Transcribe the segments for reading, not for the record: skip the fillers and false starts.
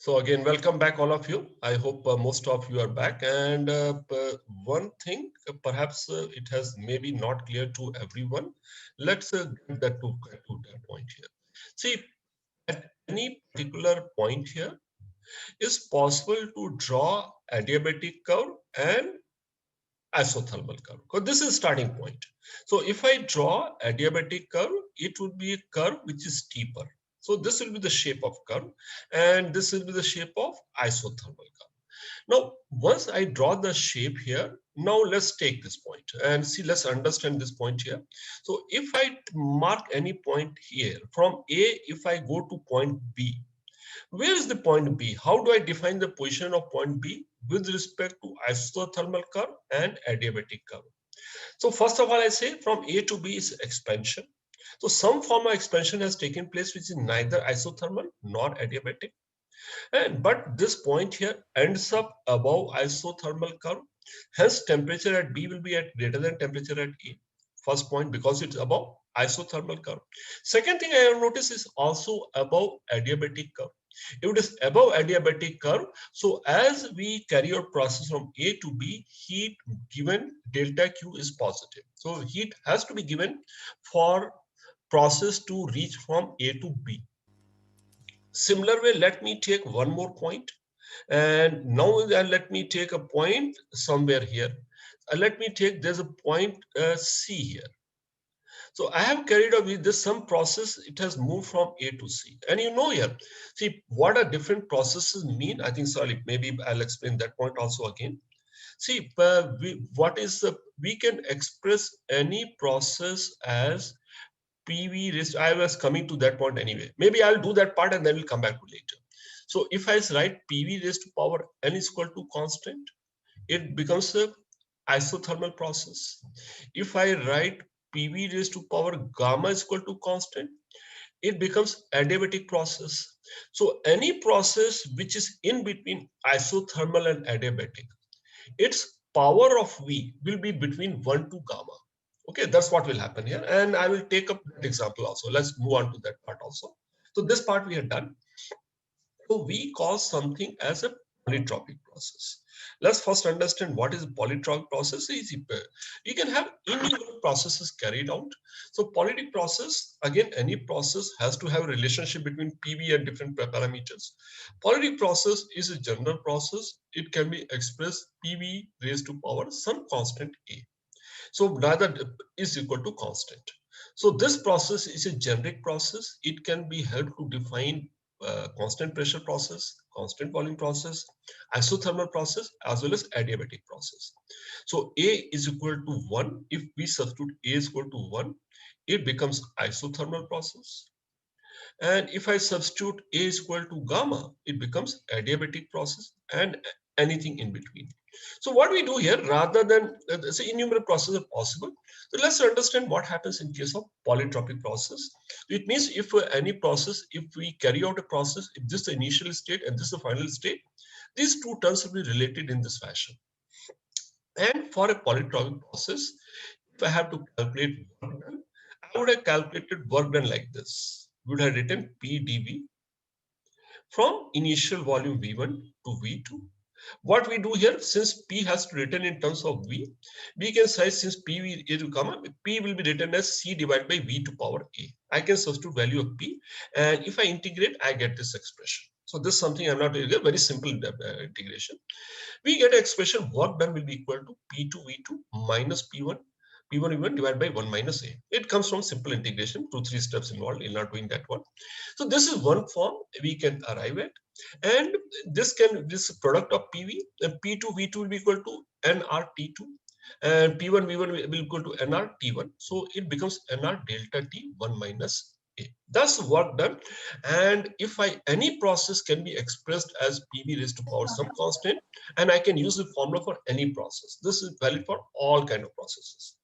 So again, welcome back, all of you. I hope most of you are back. And one thing, perhaps it has maybe not clear to everyone. Let's get to that point here. See, at any particular point here, is possible to draw adiabatic curve and isothermal curve. Because this is starting point. So if I draw adiabatic curve, it would be a curve which is steeper. So this will be the shape of curve, and this will be the shape of isothermal curve. Now, once I draw the shape here, now let's take this point and see, let's understand this point here. So if I mark any point here from A, if I go to point B, where is the point B? How do I define the position of point B with respect to isothermal curve and adiabatic curve? So first of all, I say from A to B is expansion. So some form of expansion has taken place which is neither isothermal nor adiabatic. But this point here ends up above isothermal curve. Hence, temperature at B will be at greater than temperature at A. First point, because it's above isothermal curve. Second thing I have noticed is also above adiabatic curve. If it is above adiabatic curve, so as we carry out process from A to B, heat given delta Q is positive. So heat has to be given for process to reach from A to B. Similar way, let me take one more point, and now let me take a point somewhere here. Let me take, there's a point C here. So I have carried out with this some process, it has moved from A to C. And you know here, see what are different processes mean. I think, sorry, maybe I'll explain that point also again. See, we can express any process as PV raised. I was coming to that point anyway. Maybe I'll do that part and then we'll come back to later. So if I write PV raised to power n is equal to constant, it becomes a isothermal process. If I write PV raised to power gamma is equal to constant, it becomes adiabatic process. So any process which is in between isothermal and adiabatic, its power of V will be between 1 to gamma. Okay, that's what will happen here. And I will take up that example also. Let's move on to that part also. So this part we have done. So we call something as a polytropic process. Let's first understand what is a polytropic process. Easy. You can have innumerable processes carried out. So polytropic process, again, any process has to have a relationship between PV and different parameters. Polytropic process is a general process. It can be expressed PV raised to power some constant A. So neither is equal to constant. So this process is a generic process. It can be helped to define constant pressure process, constant volume process, isothermal process, as well as adiabatic process. So A is equal to 1. If we substitute A is equal to 1, it becomes isothermal process. And if I substitute A is equal to gamma, it becomes adiabatic process and anything in between. So what we do here, rather than say innumerable processes are possible, so let's understand what happens in case of polytropic process. It means if any process, if we carry out a process, if this is the initial state and this is the final state, these two terms will be related in this fashion. And for a polytropic process, if I have to calculate work done, I would have calculated work done like this. We would have written P dV from initial volume V1 to V2. What we do here, since P has to be written in terms of V, we can say since P is to come, P will be written as C divided by V to power A. I can substitute value of P, and if I integrate, I get this expression. So this is something I'm not doing, a very simple integration. We get an expression work done will be equal to P2 V2 minus P1 V1 divided by 1 minus A. It comes from simple integration, 2-3 steps involved in not doing that one. So this is one form we can arrive at. And this product of PV, P2 V2 will be equal to nRT2 and P1 V1 will be equal to nRT1. So it becomes nR delta T 1 minus A. That's work done. And if any process can be expressed as PV raised to power some constant, and I can use the formula for any process. This is valid for all kind of processes.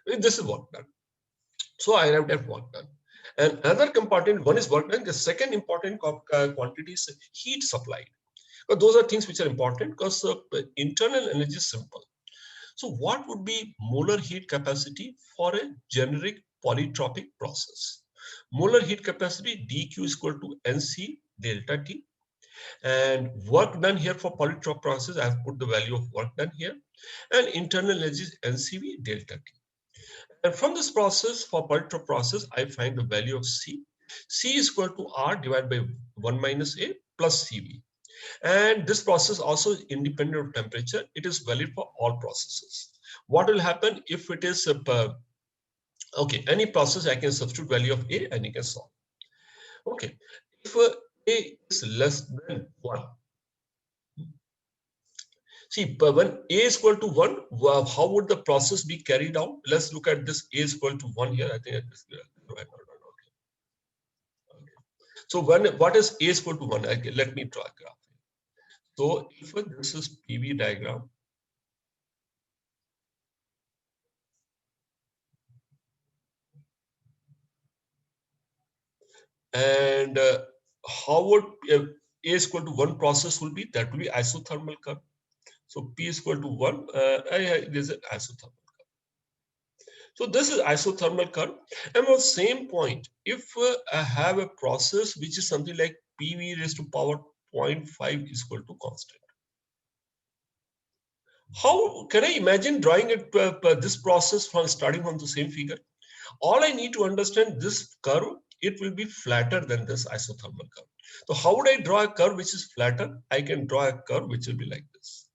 This is work done. So I arrived at work done. And another component, one is work done. The second important quantity is heat supplied. But those are things which are important because internal energy is simple. So what would be molar heat capacity for a generic polytropic process? Molar heat capacity dQ is equal to NC delta T. And work done here for polytropic process, I have put the value of work done here. And internal energy is NCV delta T. And from this process, for polytropic process, I find the value of C. C is equal to R divided by 1 minus A plus CV. And this process also is independent of temperature. It is valid for all processes. What will happen if it is okay, any process I can substitute value of A and you can solve. Okay, if A is less than 1. See, but when A is equal to 1, how would the process be carried out? Let's look at this. A is equal to 1 here. I think it is okay. So when what is A is equal to 1? Let me draw a graph. So if this is PV diagram, and how would A is equal to 1 process will be? That will be isothermal curve. So P is equal to 1. There's an isothermal. So this is isothermal curve. And on the same point, if I have a process which is something like PV raised to power 0.5 is equal to constant. How can I imagine drawing it, this process from starting from the same figure? All I need to understand this curve, it will be flatter than this isothermal curve. So how would I draw a curve which is flatter? I can draw a curve which will be like this.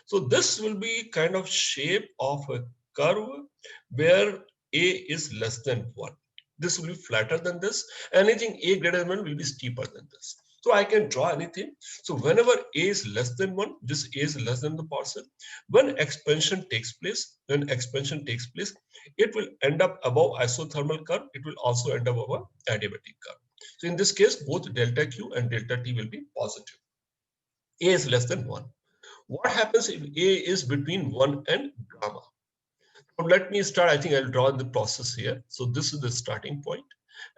So this will be kind of shape of a curve where A is less than 1. This will be flatter than this. Anything A greater than 1 will be steeper than this. So I can draw anything. So whenever A is less than 1, this A is less than the parcel. When expansion takes place, it will end up above isothermal curve. It will also end up above adiabatic curve. So in this case, both delta Q and delta T will be positive. A is less than 1. What happens if A is between 1 and gamma? So let me start. I think I'll draw the process here. So this is the starting point.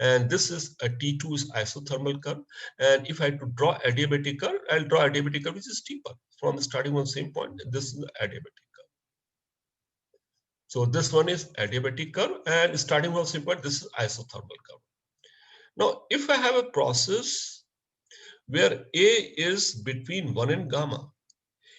And this is a T2 is isothermal curve. And if I had to draw adiabatic curve, I'll draw adiabatic curve, which is steeper. From the starting one same point, this is the adiabatic curve. So this one is adiabatic curve. And starting from same point, this is isothermal curve. Now, if I have a process where A is between 1 and gamma,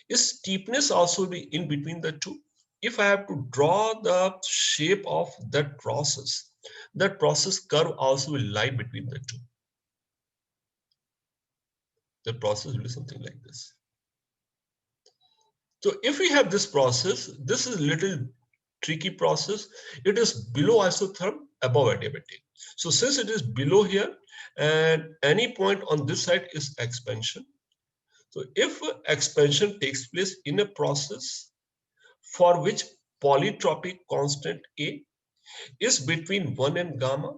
is steepness also be in between the two? If I have to draw the shape of that process curve also will lie between the two. The process will be something like this. So if we have this process, this is little tricky process. It is below isotherm, above adiabatic. So since it is below here, and any point on this side is expansion. So if expansion takes place in a process for which polytropic constant A is between 1 and gamma,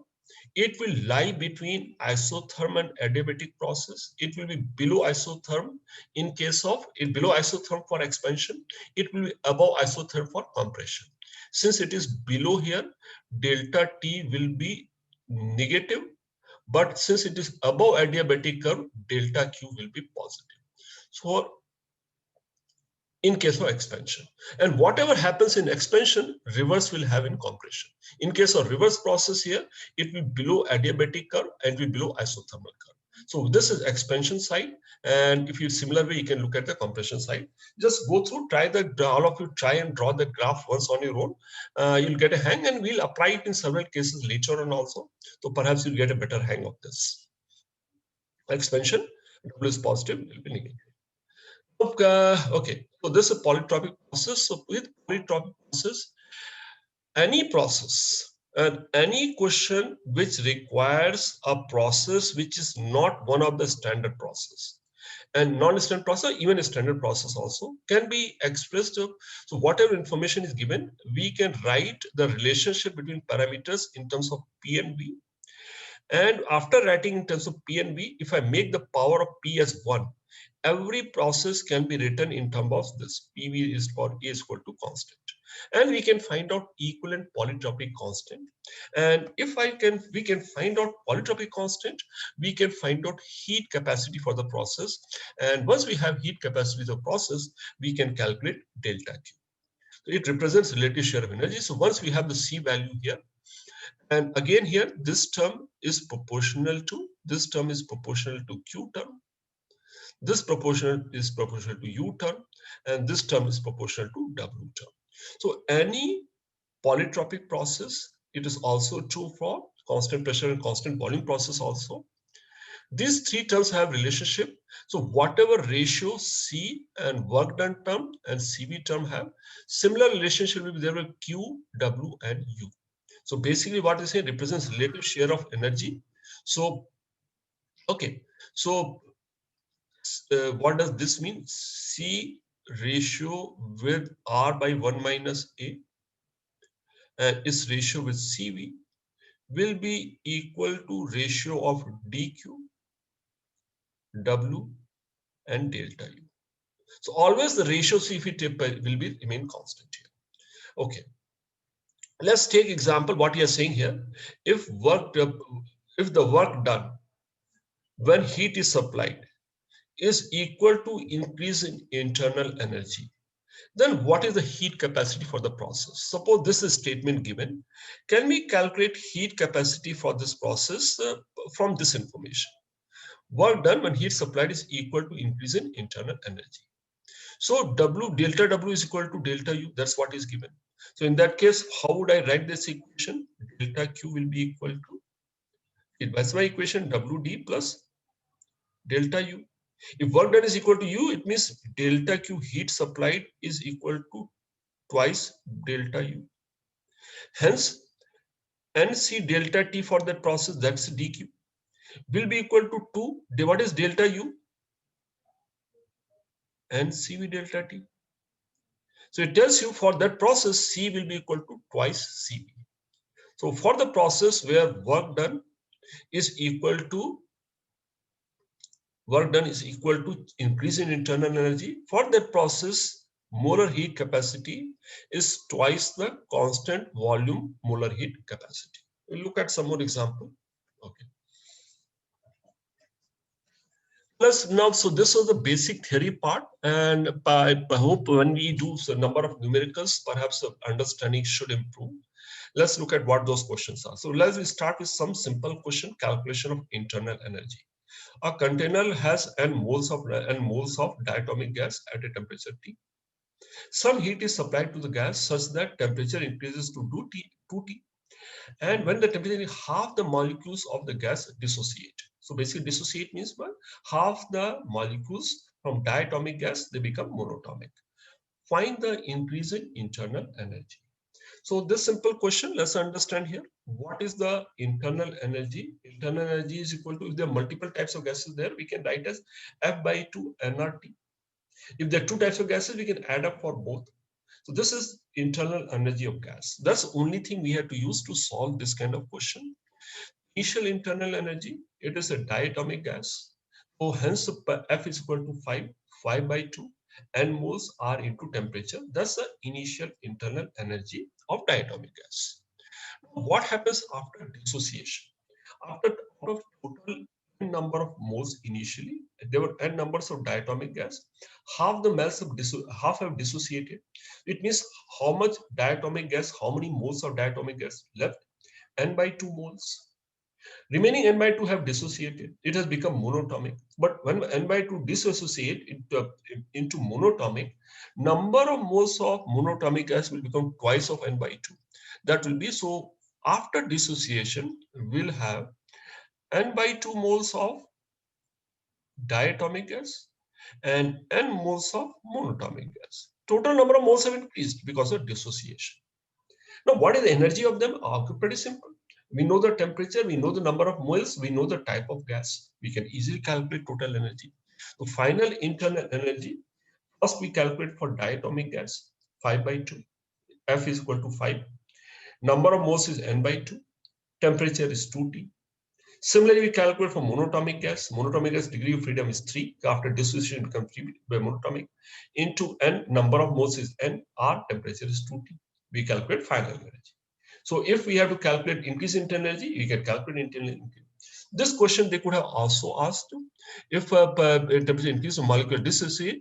it will lie between isotherm and adiabatic process. It will be below isotherm in case of below isotherm for expansion. It will be above isotherm for compression. Since it is below here, delta T will be negative, but since it is above adiabatic curve, delta Q will be positive. So in case of expansion, and whatever happens in expansion, reverse will have in compression. In case of reverse process here, it will be below adiabatic curve and will be below isothermal curve. So this is expansion side, and if you similar way, you can look at the compression side. Just go through, all of you try and draw the graph once on your own. You'll get a hang, and we'll apply it in several cases later on also. So perhaps you'll get a better hang of this. Expansion, W is positive, will be negative. Okay, so this is a polytropic process. So with polytropic process, any process and any question which requires a process which is not one of the standard process, and non-standard process, even a standard process also can be expressed. So whatever information is given, we can write the relationship between parameters in terms of P and V. And after writing in terms of P and V, if I make the power of P as 1, every process can be written in terms of this. PV is for A is equal to constant. And we can find out equivalent polytropic constant. And if we can find out polytropic constant, we can find out heat capacity for the process. And once we have heat capacity of the process, we can calculate delta Q. So it represents relative share of energy. So once we have the C value here, and again here, this term is proportional to Q term. This proportional is proportional to U term, and this term is proportional to W term. So any polytropic process, it is also true for constant pressure and constant volume process also. These three terms have relationship. So whatever ratio C and work done term and CV term have, similar relationship will be there with Q, W, and U. So basically what is saying represents relative share of energy. So, okay. So what does this mean? C ratio with R by 1 minus A and its ratio with CV will be equal to ratio of dq, W, and delta U. So always the ratio CF tip will be remain constant here. Okay, let's take example what you are saying here. If the work done when heat is supplied is equal to increase in internal energy, then what is the heat capacity for the process? Suppose this is statement given. Can we calculate heat capacity for this process from this information? Work done when heat supplied is equal to increase in internal energy. So delta W is equal to delta U. That's what is given. So in that case, how would I write this equation? Delta Q will be equal to, that's my equation, WD plus delta U. If work done is equal to U, it means delta Q heat supplied is equal to twice delta U. Hence, NC delta T for that process, that's dQ, will be equal to 2. What is delta U? NCV delta T. So it tells you for that process, C will be equal to twice CV. So for the process where work done is equal to increase in internal energy, for that process, molar heat capacity is twice the constant volume molar heat capacity. We'll look at some more example. Okay. So this was the basic theory part, and I hope when we do a number of numericals, perhaps the understanding should improve. Let's look at what those questions are. So let's start with some simple question, calculation of internal energy. A container has n moles of diatomic gas at a temperature T. Some heat is supplied to the gas such that temperature increases to 2T, and when the temperature is half, the molecules of the gas dissociate. So basically dissociate means what? Half the molecules from diatomic gas, they become monatomic. Find the increase in internal energy. So this simple question, let's understand here. What is the internal energy? Internal energy is equal to, if there are multiple types of gases there, we can write as F by 2 nRT. If there are two types of gases, we can add up for both. So this is internal energy of gas. That's the only thing we have to use to solve this kind of question. Initial internal energy, it is a diatomic gas. So hence F is equal to 5 by 2, n moles are into temperature. That's the initial internal energy of diatomic gas. What happens after dissociation? After out of total n number of moles initially, there were n numbers of diatomic gas. Half have dissociated. It means how much diatomic gas, how many moles of diatomic gas left? N by 2 moles. Remaining n by 2 have dissociated. It has become monatomic. But when n by 2 dissociate into monatomic, number of moles of monatomic gas will become twice of n by 2. That will be, so after dissociation, we'll have n by 2 moles of diatomic gas and n moles of monatomic gas. Total number of moles have increased because of dissociation. Now, what is the energy of them? Pretty simple. We know the temperature, we know the number of moles, we know the type of gas. We can easily calculate total energy. The final internal energy, first we calculate for diatomic gas, 5 by 2. F is equal to 5. Number of moles is n by 2. Temperature is 2T. Similarly, we calculate for monatomic gas. Monatomic gas degree of freedom is 3. After dissociation, it becomes 3 by monatomic. Into n, number of moles is n. R, temperature is 2T. We calculate final energy. So if we have to calculate increase in internal energy, we can calculate internal energy. This question they could have also asked, if temperature increase of molecule dissociate,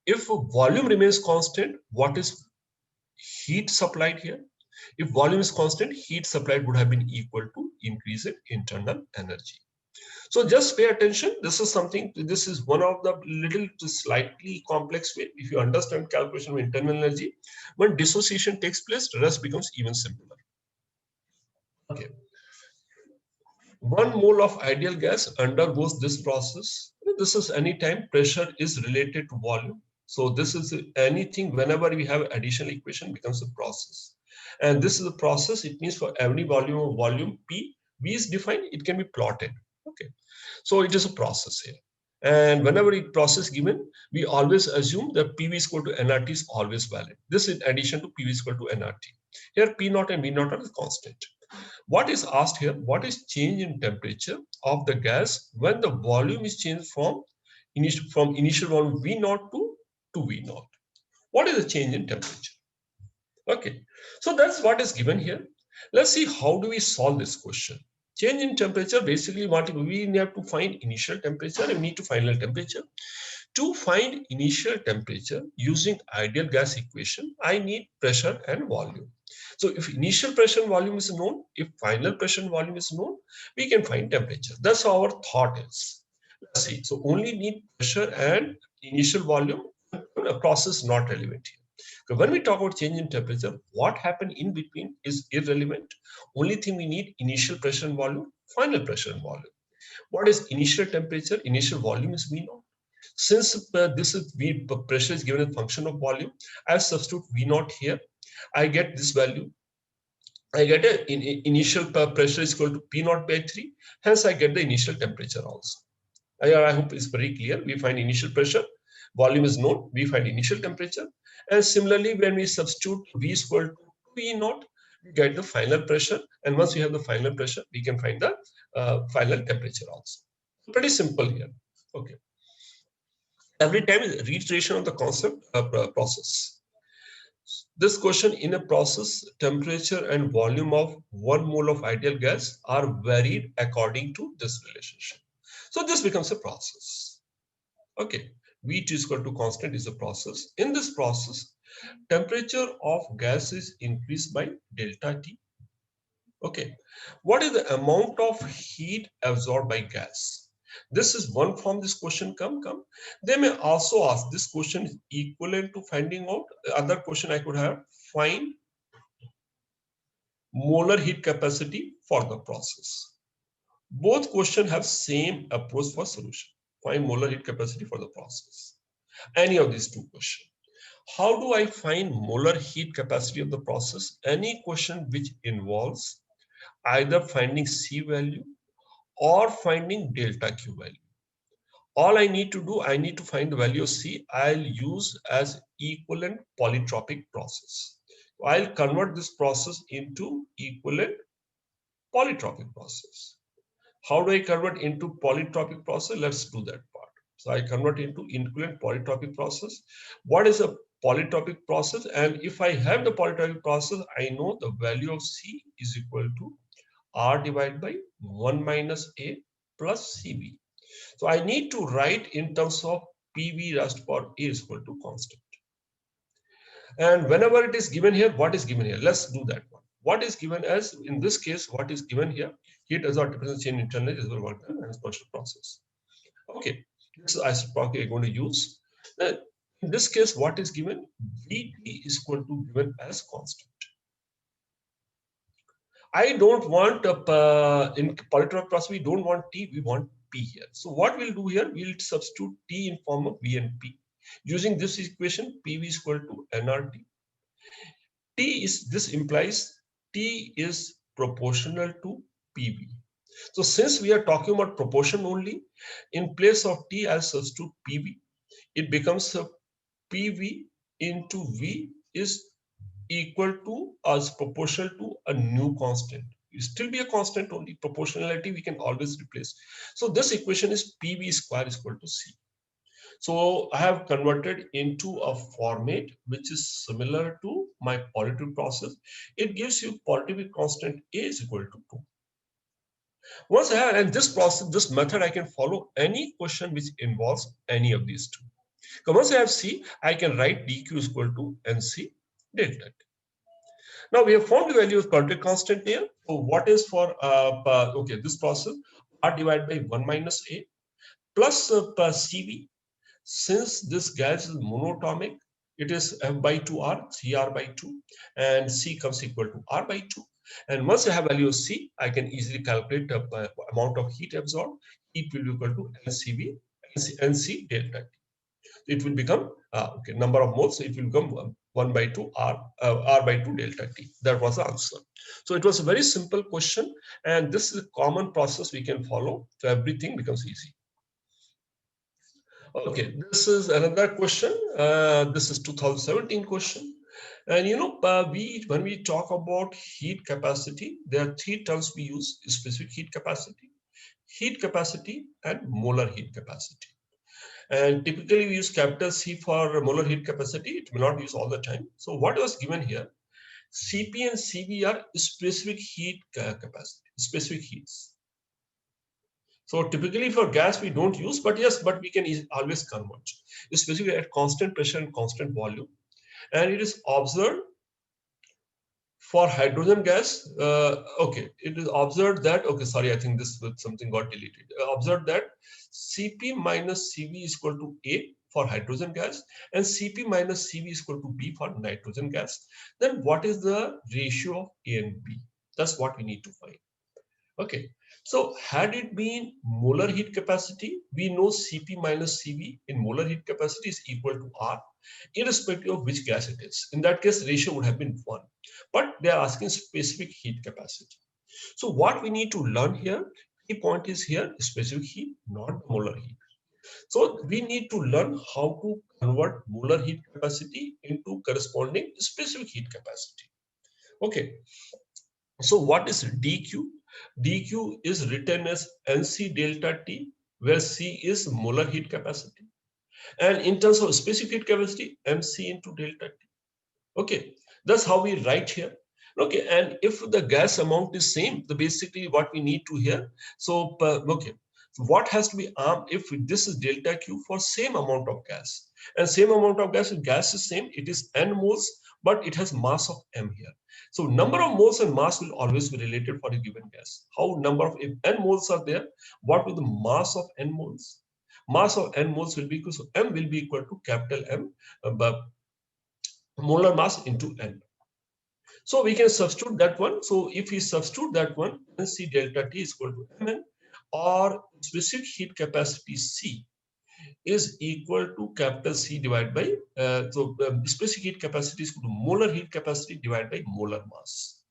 if volume remains constant, what is heat supplied here? If volume is constant, heat supplied would have been equal to increase in internal energy. So just pay attention. This is something, this is one of the little slightly complex way. If you understand calculation of internal energy, when dissociation takes place, the rest becomes even simpler. Okay. 1 mole of ideal gas undergoes this process. This is anytime pressure is related to volume. So this is anything whenever we have additional equation becomes a process. And this is a process. It means for every volume P, V is defined, it can be plotted. Okay. So it is a process here. And whenever a process given, we always assume that PV is equal to nRT is always valid. This is in addition to PV is equal to nRT. Here P naught and V naught are constant. What is asked here? What is change in temperature of the gas when the volume is changed from initial volume V naught to V naught? What is the change in temperature? Okay, so that's what is given here. Let's see how do we solve this question. Change in temperature, basically what we have to find initial temperature and we need to final temperature. To find initial temperature using ideal gas equation, I need pressure and volume. So if initial pressure and volume is known, if final pressure and volume is known, we can find temperature. That's how our thought is. Let's see. So only need pressure and initial volume. A process not relevant here. So when we talk about change in temperature, what happened in between is irrelevant. Only thing we need initial pressure and volume, final pressure and volume. What is initial temperature? Initial volume is V naught. Since this is V pressure is given a function of volume, I substitute V naught here. I get this value. I get initial pressure is equal to P naught by 3. Hence, I get the initial temperature also. I hope it's very clear. We find initial pressure, volume is known, we find initial temperature. And similarly, when we substitute V is equal to P naught, we get the final pressure. And once we have the final pressure, we can find the final temperature also. Pretty simple here. Okay. Every time is reiteration of the concept process. This question, in a process, temperature and volume of 1 mole of ideal gas are varied according to this relationship. So this becomes a process. Okay, V is equal to constant is a process. In this process, temperature of gas is increased by delta T. Okay, what is the amount of heat absorbed by gas? This is one form this question come. They may also ask this question is equivalent to finding out. Other question I could have, find molar heat capacity for the process. Both questions have same approach for solution. Find molar heat capacity for the process. Any of these two questions. How do I find molar heat capacity of the process? Any question which involves either finding C value or finding delta Q value. All I need to do, I need to find the value of C. I'll use as equivalent polytropic process. I'll convert this process into equivalent polytropic process. How do I convert into polytropic process? Let's do that part. So I convert into equivalent polytropic process. What is a polytropic process? And if I have the polytropic process, I know the value of C is equal to R divided by 1 minus A plus CB. So I need to write in terms of PV raised to power A is equal to constant. And whenever it is given here, what is given here? Let's do that one. What is given as, in this case, what is given here? Heat absorbed temperature change internally is the work done and expansion process. Okay, this is isotopic I'm going to use. In this case, what is given? Vt is equal to given as constant. I don't want in polytropic process, we don't want T, we want P here. So what we'll do here, we'll substitute T in form of V and P. Using this equation, PV is equal to nRT. This implies T is proportional to PV. So since we are talking about proportion only, in place of T, I'll substitute PV. It becomes a PV into V is equal to as proportional to a new constant. It still be a constant only. Proportionality we can always replace. So this equation is PV square is equal to C. So I have converted into a format which is similar to my polytropic process. It gives you polytropic constant A is equal to 2. Once I have, and this process, this method, I can follow any question which involves any of these two. So once I have C, I can write dq is equal to nc delta T. Now we have found the value of polytropic constant here. So what is for okay, this process? R divided by 1 minus A plus Cv. Since this gas is monatomic, it is F by 2R, 3R by 2, and C comes equal to R by 2. And once I have value of C, I can easily calculate the amount of heat absorbed. Heat will be equal to NCV, NC delta T. It will become, okay, number of moles, it will become 1 by 2 R by 2 delta T. That was the answer. So it was a very simple question, and this is a common process we can follow, so everything becomes easy. Okay, this is another question. This is 2017 question. And when we talk about heat capacity, there are three terms we use: specific heat capacity, and molar heat capacity. And typically we use capital C for molar heat capacity. It may not use all the time. So what was given here? Cp and Cv are specific heat capacity, specific heats. So typically for gas we don't use, but yes, but we can always convert, especially at constant pressure and constant volume. And it is observed for hydrogen gas. Okay, it is observed that, okay, sorry, I think this something got deleted. Observed that Cp minus Cv is equal to A for hydrogen gas, and Cp minus Cv is equal to B for nitrogen gas. Then what is the ratio of A and B? That's what we need to find. Okay, so had it been molar heat capacity, we know Cp minus Cv in molar heat capacity is equal to R, irrespective of which gas it is. In that case, ratio would have been 1. But they are asking specific heat capacity. So what we need to learn here, key point is here, specific heat, not molar heat. So we need to learn how to convert molar heat capacity into corresponding specific heat capacity. Okay, so what is dq? dq is written as nc delta T, where C is molar heat capacity. And in terms of specific heat capacity, mc into delta T. Okay, that's how we write here. Okay, and if the gas amount is same, the basically what we need to here. So, okay, so what has to be if this is delta Q for same amount of gas, and same amount of gas, if gas is same, it is n moles, but it has mass of m here. So number of moles and mass will always be related for a given gas. How number of, if n moles are there, what will the mass of n moles? Mass of n moles will be equal, so m will be equal to capital M, molar mass into n. So we can substitute that one. So if we substitute that one, then C delta T is equal to Mn, or specific heat capacity C is equal to capital C divided by, specific heat capacity is equal to molar heat capacity divided by molar mass.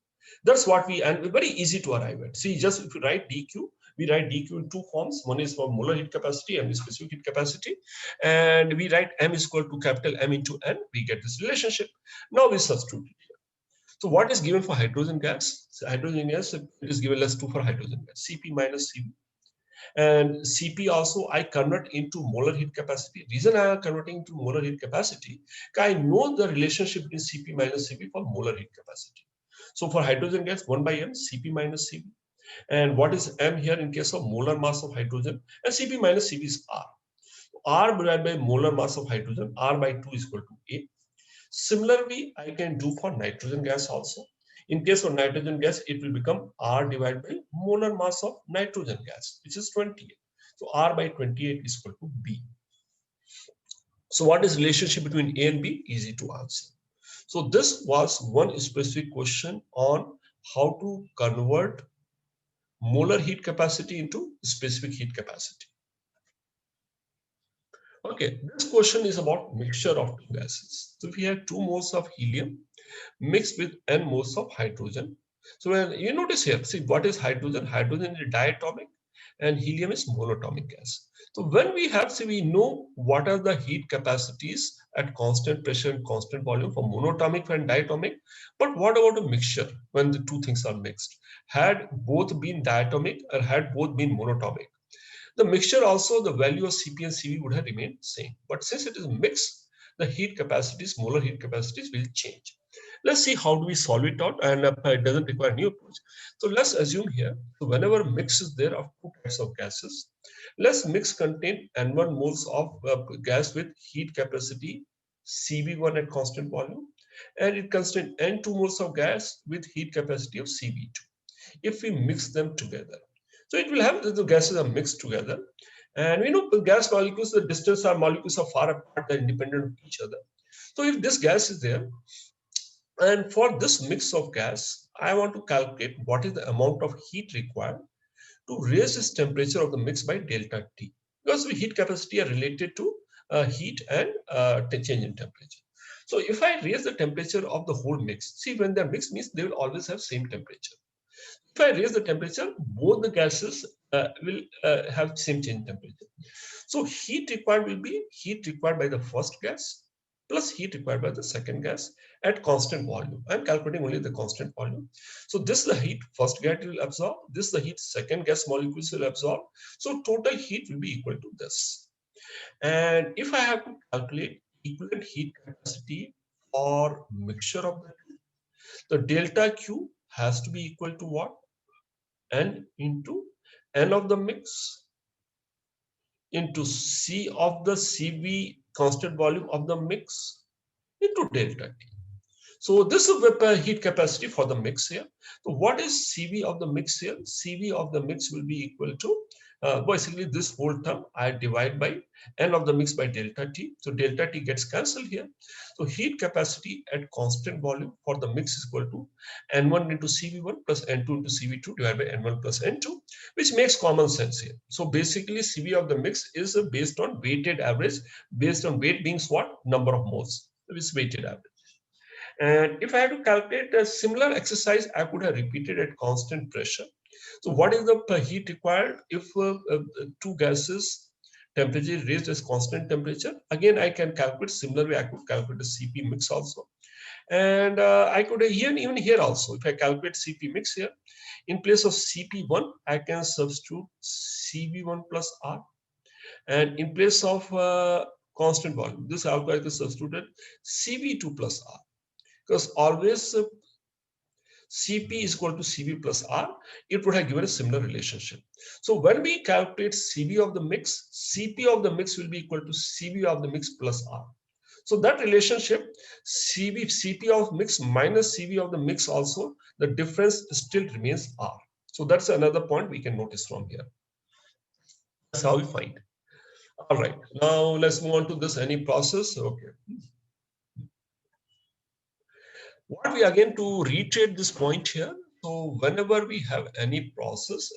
That's what we, and very easy to arrive at. See, just if you write dq, we write dq in two forms. One is for molar heat capacity and specific heat capacity, and we write m is equal to capital M into n. We get this relationship. Now we substitute it. So what is given for hydrogen gas? So hydrogen gas, it is given as 2 for hydrogen gas, Cp minus Cv. And Cp also I convert into molar heat capacity. Reason I am converting into molar heat capacity, I know the relationship between Cp minus Cv for molar heat capacity. So for hydrogen gas, 1 by m, Cp minus Cv. And what is m here in case of molar mass of hydrogen? And Cp minus Cv is R. R divided by molar mass of hydrogen, R by 2 is equal to A. Similarly, I can do for nitrogen gas also. In case of nitrogen gas, it will become R divided by molar mass of nitrogen gas, which is 28. So R by 28 is equal to B. So what is relationship between A and B? Easy to answer. So this was one specific question on how to convert molar heat capacity into specific heat capacity. Okay, this question is about mixture of two gases. So if we have 2 moles of helium mixed with n moles of hydrogen. So when you notice here, see what is hydrogen? Hydrogen is diatomic and helium is monatomic gas. So when we have, see, we know what are the heat capacities at constant pressure and constant volume for monatomic and diatomic. But what about a mixture when the two things are mixed? Had both been diatomic or had both been monatomic? The mixture also, the value of Cp and Cv would have remained same. But since it is mixed, the heat capacities, molar heat capacities will change. Let's see how do we solve it out, and it doesn't require new approach. So let's assume here, so whenever mix is there of two types of gases, let's mix contain N1 moles of gas with heat capacity Cv1 at constant volume, and it contain N2 moles of gas with heat capacity of Cv2. If we mix them together, So it will have the gases are mixed together. And we know the gas molecules, the distance are molecules are far apart, they're independent of each other. So if this gas is there, and for this mix of gas, I want to calculate what is the amount of heat required to raise this temperature of the mix by delta T. Because the heat capacity are related to heat and change in temperature. So if I raise the temperature of the whole mix, see when they're mixed means they will always have same temperature. If I raise the temperature, both the gases will have same change in temperature. So heat required will be heat required by the first gas plus heat required by the second gas at constant volume. I'm calculating only the constant volume. So this is the heat first gas will absorb. This is the heat second gas molecules will absorb. So total heat will be equal to this. And if I have to calculate equivalent heat capacity for mixture of the delta Q has to be equal to what? N into N of the mix into C of the CV constant volume of the mix into delta T. So this is the heat capacity for the mix here. So what is CV of the mix here? CV of the mix will be equal to basically this whole term I divide by N of the mix by delta T. So delta T gets cancelled here. So heat capacity at constant volume for the mix is equal to N1 into CV1 plus N2 into CV2 divided by N1 plus N2, which makes common sense here. So basically CV of the mix is based on weighted average, based on weight being what? Number of moles, which is weighted average. And if I had to calculate a similar exercise, I could have repeated at constant pressure. So what is the heat required if two gases temperature is raised as constant temperature? Again, I can calculate similarly. I could calculate the CP mix also. And I could even here also, if I calculate CP mix here, in place of CP1, I can substitute CV1 plus R. And in place of constant volume, this I can substitute CV2 plus R. Because always Cp is equal to Cv plus R, it would have given a similar relationship. So when we calculate Cv of the mix, Cp of the mix will be equal to Cv of the mix plus R. So that relationship, Cp of mix minus Cv of the mix also, the difference still remains R. So that's another point we can notice from here. That's how we find. All right, now let's move on to this any process. Okay. What we again to reiterate this point here. So whenever we have any process,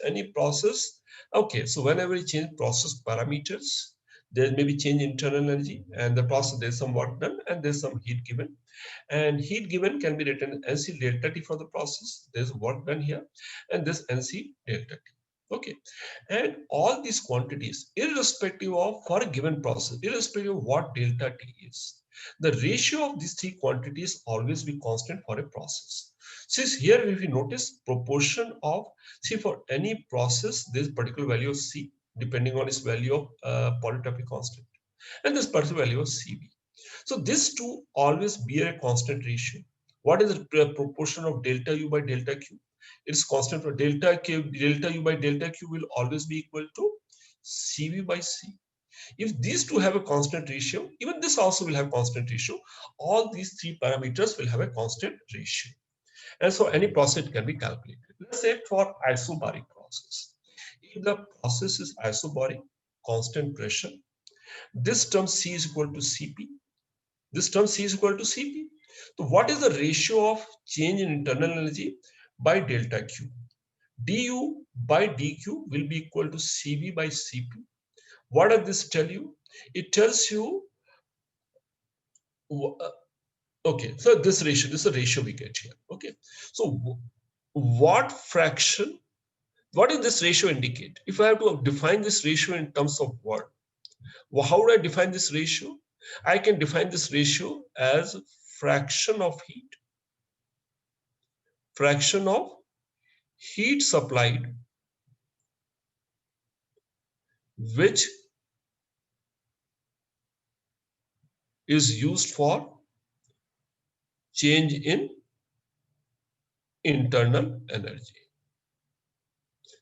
okay, so whenever we change process parameters, there may be change in internal energy and the process, there's some work done and there's some heat given. And heat given can be written NC delta T for the process. There's work done here and this NC delta T. Okay, and all these quantities, irrespective of for a given process, irrespective of what delta T is, the ratio of these three quantities always be constant for a process. Since here if you notice proportion of, see for any process there's particular value of C depending on its value of polytropic constant and this particular value of CV. So these two always bear a constant ratio. What is the proportion of delta U by delta Q? It's constant for delta U by delta Q will always be equal to CV by C. If these two have a constant ratio, even this also will have constant ratio. All these three parameters will have a constant ratio. And so any process can be calculated. Let's say for isobaric process. If the process is isobaric, constant pressure, this term C is equal to Cp. This term C is equal to Cp. So what is the ratio of change in internal energy by delta Q? du by dq will be equal to Cv by Cp. What does this tell you? It tells you, okay, so this is a ratio we get here. Okay, so what fraction, what does this ratio indicate? If I have to define this ratio in terms of what, how would I define this ratio? I can define this ratio as fraction of heat supplied, which is used for change in internal energy.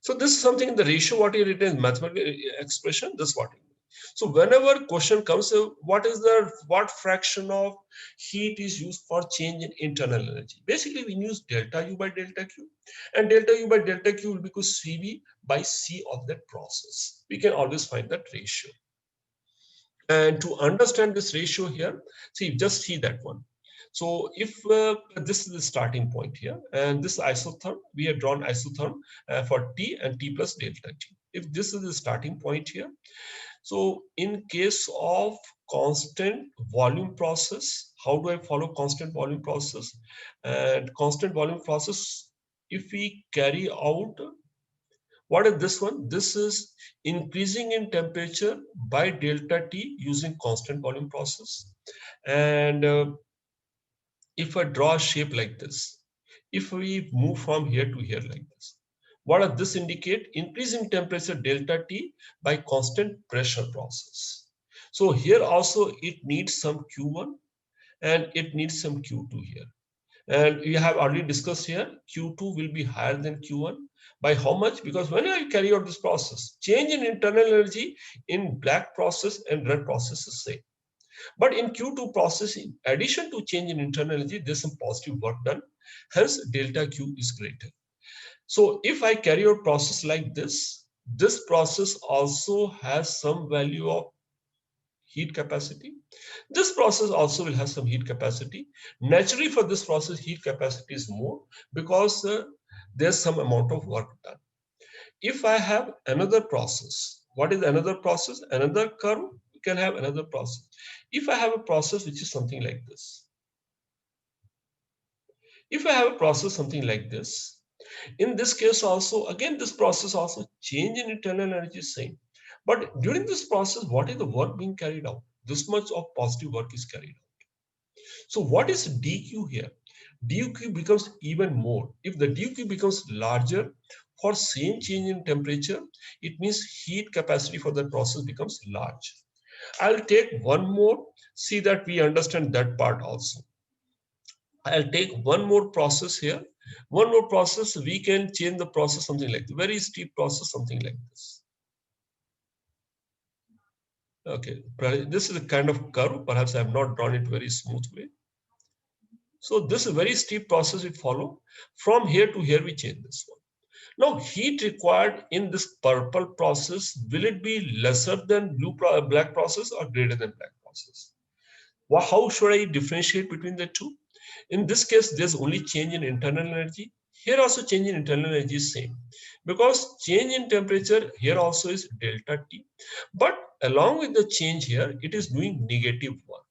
So this is something in the ratio what you written in mathematical expression, this what it means. So whenever question comes, what fraction of heat is used for change in internal energy? Basically, we use delta U by delta Q, and delta U by delta Q will be equal to CV by C of that process. We can always find that ratio. And to understand this ratio here, just see that one. So if this is the starting point here, and this isotherm, we have drawn isotherm for T and T plus delta T. If this is the starting point here, so in case of constant volume process, how do I follow constant volume process? And constant volume process, if we carry out, what is this one? This is increasing in temperature by delta T using constant volume process. And if I draw a shape like this, if we move from here to here like this, what does this indicate? Increasing temperature delta T by constant pressure process. So here also it needs some Q1 and it needs some Q2 here. And we have already discussed here, Q2 will be higher than Q1. By how much? Because when I carry out this process, change in internal energy in black process and red process is same. But in Q2 process, in addition to change in internal energy, there's some positive work done. Hence, delta Q is greater. So if I carry out process like this process also has some value of heat capacity. This process also will have some heat capacity. Naturally, for this process, heat capacity is more because there's some amount of work done. If I have another process, what is another process? Another curve, you can have another process. If I have a process which is something like this, if I have a process something like this, in this case also, again, this process also change in internal energy is same. But during this process, what is the work being carried out? This much of positive work is carried out. So what is dq here? Dq becomes even more. If the dq becomes larger for same change in temperature, it means heat capacity for that process becomes large. I'll take one more, see that we understand that part also. I'll take one more process here. One more process, we can change the process something like this. Very steep process, something like this. Okay, this is a kind of curve. Perhaps I have not drawn it very smooth way. So this is a very steep process we follow. From here to here, we change this one. Now, heat required in this purple process, will it be lesser than black process or greater than black process? Well, how should I differentiate between the two? In this case, there's only change in internal energy. Here also change in internal energy is same. Because change in temperature here also is delta T. But along with the change here, it is doing negative work.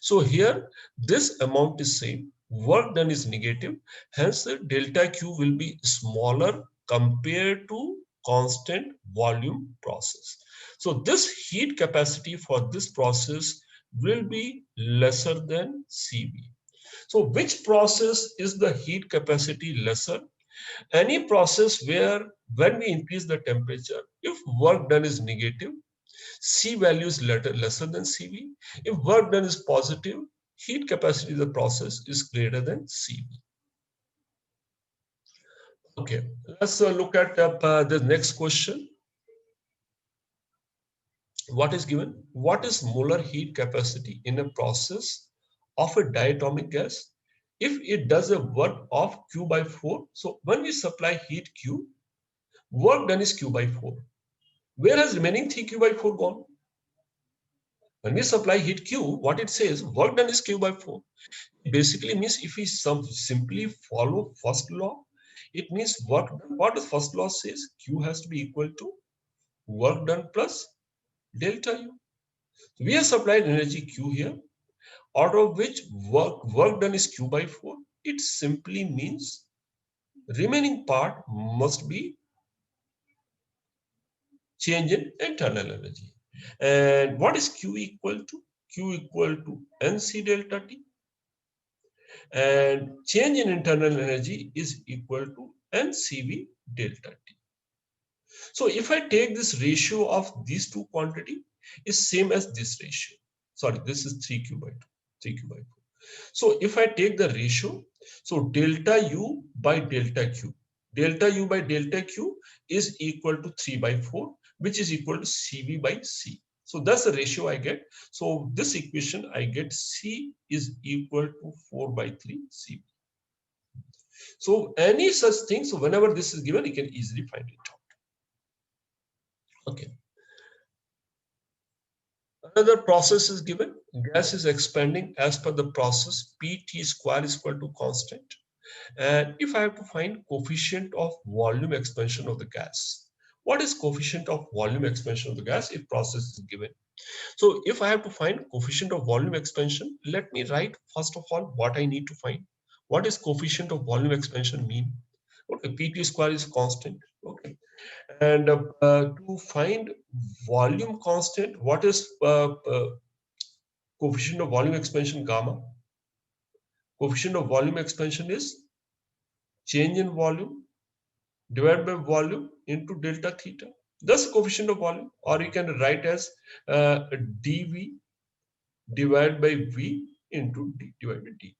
So here, this amount is same. Work done is negative. Hence, the delta Q will be smaller compared to constant volume process. So this heat capacity for this process will be lesser than CV. So which process is the heat capacity lesser? Any process where when we increase the temperature, if work done is negative, C value is lesser than CV. If work done is positive, heat capacity of the process is greater than CV. Okay, let's look at the next question. What is given? What is molar heat capacity in a process of a diatomic gas if it does a work of Q by 4? So when we supply heat Q, work done is Q by 4. Where has remaining 3Q by 4 gone? When we supply heat Q, what it says, work done is Q by 4. It basically means if we simply follow first law, it means work done. What the first law says? Q has to be equal to work done plus delta U. We have supplied energy Q here, out of which work done is Q by 4. It simply means remaining part must be change in internal energy. And what is Q equal to? Q equal to NC delta T. And change in internal energy is equal to NCV delta T. So if I take this ratio of these two quantity, is same as this ratio. Sorry, this is 3Q by 2, 3Q by 4. So if I take the ratio, so delta U by delta Q, delta U by delta Q is equal to 3 by 4, which is equal to CV by C. So that's the ratio I get. So this equation I get C is equal to 4 by 3 CB. So any such thing, so whenever this is given, you can easily find it out. Okay. Another process is given. Gas is expanding as per the process. PT square is equal to constant. And if I have to find coefficient of volume expansion of the gas, what is coefficient of volume expansion of the gas if process is given? So if I have to find coefficient of volume expansion, let me write first of all what I need to find. What is coefficient of volume expansion mean? Okay, PT square is constant. Okay, and to find volume constant, what is coefficient of volume expansion gamma? Coefficient of volume expansion is change in volume divided by volume into delta theta. That's coefficient of volume, or you can write as dV divided by V into D divided by dt.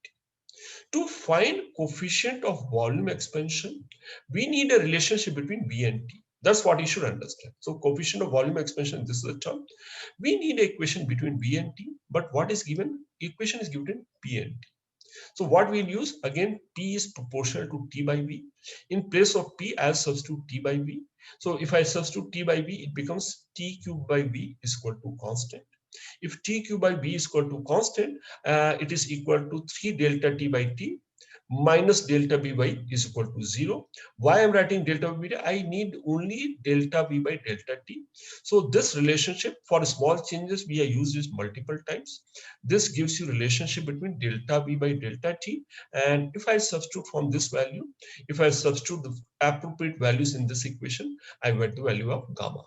To find coefficient of volume expansion, we need a relationship between V and T. That's what you should understand. So coefficient of volume expansion, this is the term. We need an equation between V and T, but what is given? Equation is given in P and T. So what we'll use, again, P is proportional to T by V. In place of P, I'll substitute T by V. So if I substitute T by V, it becomes T cube by V is equal to constant. If T cube by V is equal to constant, it is equal to 3 delta T by T minus delta V by is equal to 0. Why I'm writing delta V by? I need only delta V by delta T. So this relationship for small changes we are used this multiple times. This gives you relationship between delta V by delta T. And if I substitute from this value, if I substitute the appropriate values in this equation, I get the value of gamma.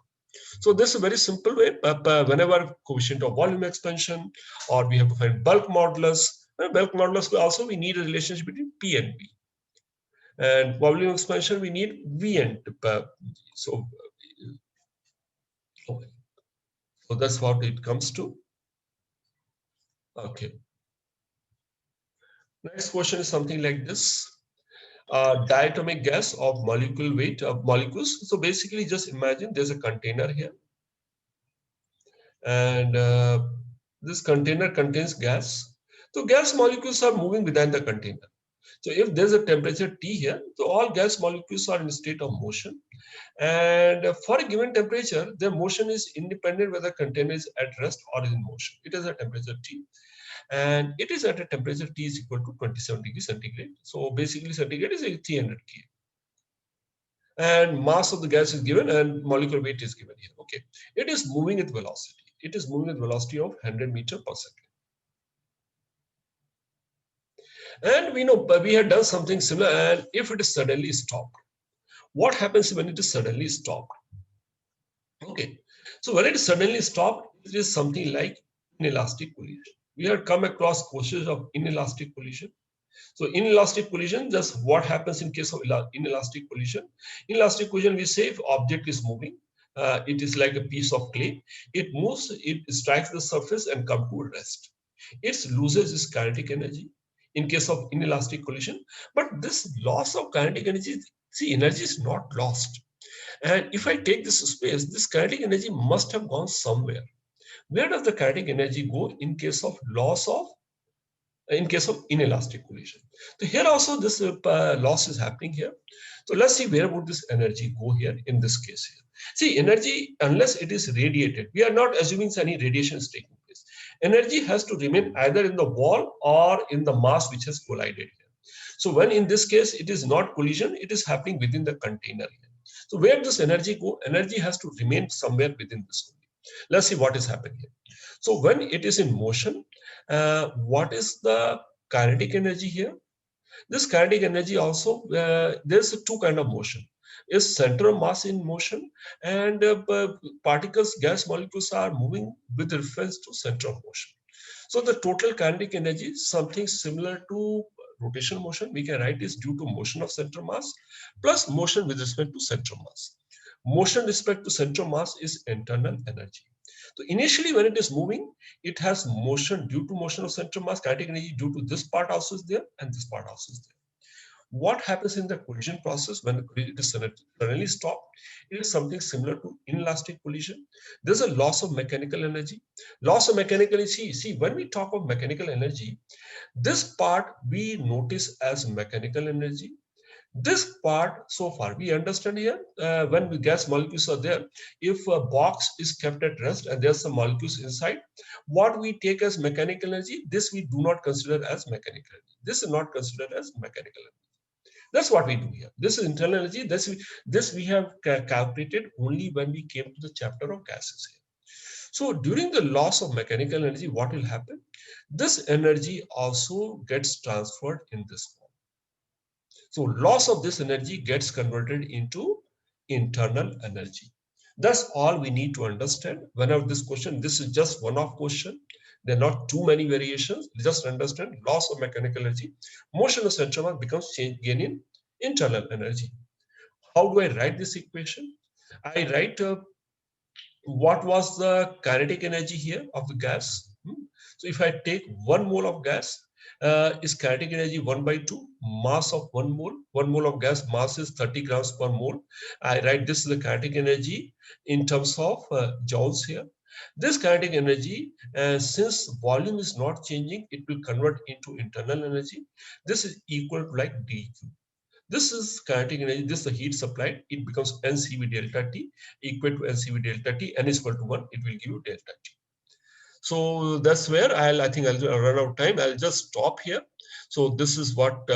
So this is a very simple way. Whenever coefficient of volume expansion, or we have to find bulk modulus. Bulk modulus also we need a relationship between P and V. And volume expansion we need V and so okay. So that's what it comes to. Okay. Next question is something like this. Diatomic gas of molecule weight of molecules. So basically just imagine there's a container here. And this container contains gas. So gas molecules are moving within the container. So if there's a temperature T here, so all gas molecules are in a state of motion. And for a given temperature, their motion is independent whether container is at rest or is in motion. It is a temperature T. And it is at a temperature T is equal to 27 degrees centigrade. So basically centigrade is 300 K. And mass of the gas is given and molecular weight is given here. Okay. It is moving with velocity. It is moving with velocity of 100 meters per second. And we know we had done something similar. And if it is suddenly stopped, what happens when it is suddenly stopped? Okay. So when it is suddenly stopped, it is something like inelastic collision. We have come across cases of inelastic collision. So inelastic collision, just what happens in case of inelastic collision? Inelastic collision, we say if object is moving, it is like a piece of clay. It moves, it strikes the surface and come to a rest. It loses its kinetic energy in case of inelastic collision. But this loss of kinetic energy, see, energy is not lost. And if I take this space, this kinetic energy must have gone somewhere. Where does the kinetic energy go in case of loss of in case of inelastic collision? So here also this loss is happening here. So let's see where would this energy go here in this case here. See, energy, unless it is radiated, we are not assuming any radiation is taking place. Energy has to remain either in the wall or in the mass which has collided here. So when in this case it is not collision, it is happening within the container here. So where does energy go? Energy has to remain somewhere within this only. Let's see what is happening here. So when it is in motion, what is the kinetic energy here? This kinetic energy also, there's two kind of motion. Is center of mass in motion, and particles, gas molecules are moving with reference to center of motion. So the total kinetic energy is something similar to rotational motion. We can write is due to motion of center mass plus motion with respect to center mass. Motion with respect to center mass is internal energy. So initially when it is moving, it has motion due to motion of center mass, kinetic energy due to this part also is there and this part also is there. What happens in the collision process when it is suddenly stopped? It is something similar to inelastic collision. There's a loss of mechanical energy. Loss of mechanical energy. See, when we talk of mechanical energy, this part we notice as mechanical energy. This part, so far, we understand here, when the gas molecules are there, if a box is kept at rest and there's some molecules inside, what we take as mechanical energy, this we do not consider as mechanical energy. This is not considered as mechanical energy. That's what we do here. This is internal energy. This we have calculated only when we came to the chapter of gases here. So during the loss of mechanical energy, what will happen? This energy also gets transferred in this form. So loss of this energy gets converted into internal energy. That's all we need to understand. Whenever this question, this is just one of question. There are not too many variations. Just understand loss of mechanical energy. Motion of central mass becomes change gain in internal energy. How do I write this equation? I write what was the kinetic energy here of the gas. So if I take 1 mole of gas, is kinetic energy 1 by 2, mass of 1 mole of gas, mass is 30 grams per mole. I write this is the kinetic energy in terms of joules here. This kinetic energy, since volume is not changing, it will convert into internal energy. This is equal to like dQ. This is kinetic energy, this is the heat supplied, it becomes NCV delta T, equal to NCV delta T, N is equal to 1, it will give you delta T. So that's where I think I'll run out of time. I'll just stop here. So this is what